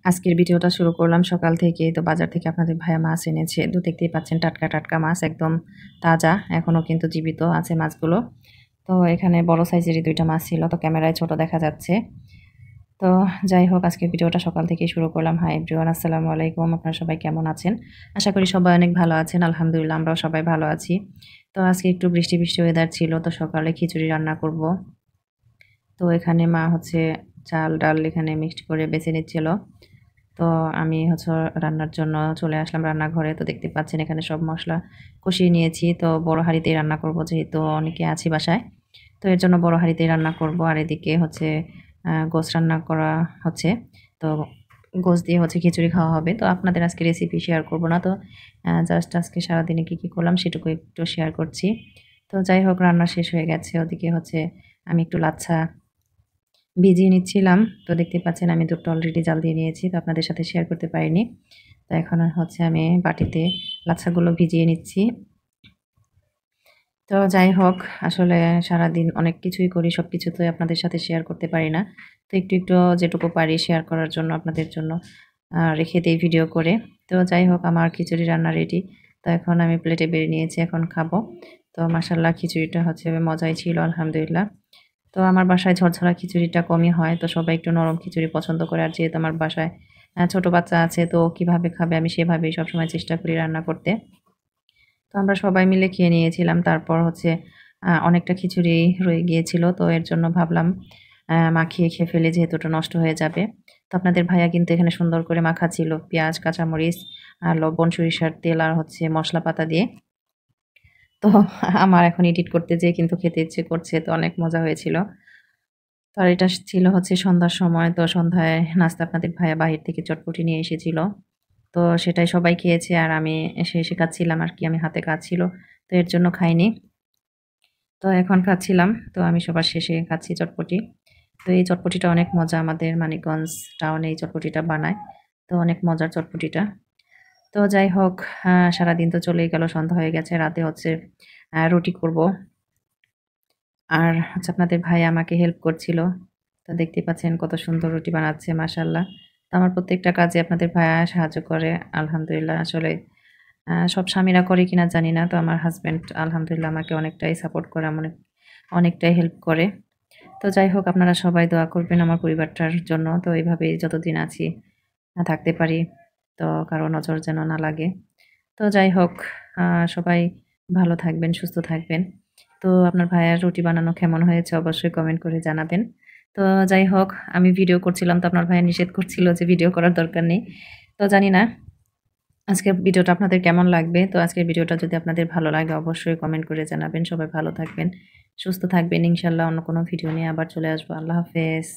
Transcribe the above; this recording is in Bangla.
আজকের ভিডিওটা শুরু করলাম সকাল থেকে। তো বাজার থেকে আপনাদের ভাইয়া মাছ এনেছে। তো দেখতেই পাচ্ছেন টাটকা, টাটকা মাছ একদম তাজা। এখনো কিন্তু জীবিত আছে মাছগুলো। তো এখানে বড় সাইজেরই ২ টা মাছ ছিল। তো ক্যামেরায় ছোট দেখা যাচ্ছে। তো যাই হোক আজকের ভিডিওটা সকাল থেকেই শুরু করলাম। হাই এভরিওয়ান, আসসালামু আলাইকুম। আপনারা সবাই কেমন আছেন? আশা করি সবাই অনেক ভালো আছেন। আলহামদুলিল্লাহ আমরাও সবাই ভালো আছি। তো আজকে একটু বৃষ্টি, বৃষ্টি ওয়েদার ছিল। তো সকালে খিচুড়ি রান্না করব। তো এখানে মা হচ্ছে চাল, ডাল এখানে মিক্সড করে বেছে নিচ্ছিল। তো আমি হচ্ছে রান্নার জন্য চলে আসলাম রান্নাঘরে। তো দেখতে পাচ্ছেন এখানে সব মসলা কষিয়ে নিয়েছি। তো বড় হাঁড়িতেই রান্না করব যেহেতু অনেকে আছি বাসায়। তো এর জন্য বড় হাঁড়িতেই রান্না করব। আর এদিকে হচ্ছে গোশ রান্না করা হচ্ছে। তো গোশ দিয়ে হচ্ছে খিচুড়ি খাওয়া হবে। তো আপনাদের আজকে রেসিপি শেয়ার করব না। তো জাস্ট আজকে সারাদিনে কী করলাম সেটুকু একটু শেয়ার করছি। তো যাই হোক রান্না শেষ হয়ে গেছে। ওদিকে হচ্ছে আমি একটু লাচ্ছা ভিজিয়ে নিচ্ছিলাম। তো দেখতে পাচ্ছেন আমি দুধটা অলরেডি জাল দিয়ে নিয়েছি। তো আপনাদের সাথে শেয়ার করতে পারিনি। তো এখন হচ্ছে আমি বাটিতে লাচ্ছাগুলো ভিজিয়ে নিচ্ছি। তো যাই হোক আসলে সারাদিন অনেক কিছুই করি। সবকিছু তো আপনাদের সাথে শেয়ার করতে পারি না। তো একটু, একটু যেটুকু পারি শেয়ার করার জন্য আপনাদের জন্য রেখে দেই ভিডিও করে। তো যাই হোক আমার খিচুড়ি রান্না রেডি। তো এখন আমি প্লেটে বেড়ে নিয়েছি। এখন খাবো। তো মাশাআল্লাহ খিচুড়িটা হচ্ছে মজাই ছিল আলহামদুলিল্লাহ। তো আমার বাসায় ঝরঝরা খিচুড়িটা কমই হয়। তো সবাই একটু নরম খিচুড়ি পছন্দ করে। আর যেহেতু আমার বাসায় ছোট বাচ্চা আছে তো কিভাবে খাবে আমি সেভাবেই সবসময় চেষ্টা করি রান্না করতে। তো আমরা সবাই মিলে খেয়ে নিয়েছিলাম। তারপর হচ্ছে অনেকটা খিচুড়ি রয়ে গিয়েছিল। তো এর জন্য ভাবলাম মাখিয়ে খেয়ে ফেলি যেহেতু ওটা নষ্ট হয়ে যাবে। তো আপনাদের ভাইয়া কিন্তু এখানে সুন্দর করে মাখাচ্ছিল পেঁয়াজ, কাঁচামরিচ, লবণ, সরিষার তেল আর হচ্ছে মসলা পাতা দিয়ে। তো আমার এখন এডিট করতে যেয়ে কিন্তু খেতে ইচ্ছে করছে। তো অনেক মজা হয়েছিল। তো আর এটা ছিল হচ্ছে সন্ধ্যার সময়। তো সন্ধ্যায় নাস্তা আপনাদের ভাইয়া বাহির থেকে চটপটি নিয়ে এসেছিল। তো সেটাই সবাই খেয়েছে আর আমি এসে খাচ্ছিলাম আরকি। আমি হাতে কাজ ছিল। তো এর জন্য খাইনি। তো এখন খাচ্ছিলাম। তো আমি সবার শেষে খাচ্ছি চটপটি। তো এই চটপটিটা অনেক মজা। আমাদের মানিকগঞ্জ টাউনে এই চটপটিটা বানায়। তো অনেক মজার চটপটিটা। তো যাই হোক সারাদিন তো চলেই গেল। সন্ধ্যা হয়ে গেছে। রাতে হচ্ছে রুটি করব। আর হচ্ছে আপনাদের ভাই আমাকে হেল্প করছিল। তো দেখতেই পাচ্ছেন কত সুন্দর রুটি বানাচ্ছে মাশাআল্লাহ। তো আমার প্রত্যেকটা কাজে আপনাদের ভাইয়া সাহায্য করে। আলহামদুলিল্লাহ আসলে সব স্বামীরা করে কিনা জানি না। তো আমার হাসব্যান্ড আলহামদুলিল্লাহ আমাকে অনেকটাই সাপোর্ট করে, অনেকটাই হেল্প করে। তো যাই হোক আপনারা সবাই দোয়া করবেন আমার পরিবারটার জন্য। তো এভাবেই যতদিন আছি থাকতে পারি। তো কারো নজর যেন না লাগে। তো যাই হোক সবাই ভালো থাকবেন, সুস্থ থাকবেন। তো আপনার ভাইয়ার রুটি বানানো কেমন হয়েছে অবশ্যই কমেন্ট করে জানাবেন। তো যাই হোক আমি ভিডিও করছিলাম তো আপনার ভাইয়া নিষেধ করছিল যে ভিডিও করার দরকার নেই। তো জানি না আজকের ভিডিওটা আপনাদের কেমন লাগবে। তো আজকের ভিডিওটা যদি আপনাদের ভালো লাগে অবশ্যই কমেন্ট করে জানাবেন। সবাই ভালো থাকবেন, সুস্থ থাকবেন। ইনশাআল্লাহ অন্য কোনো ভিডিও নিয়ে আবার চলে আসবো। আল্লাহ হাফেজ।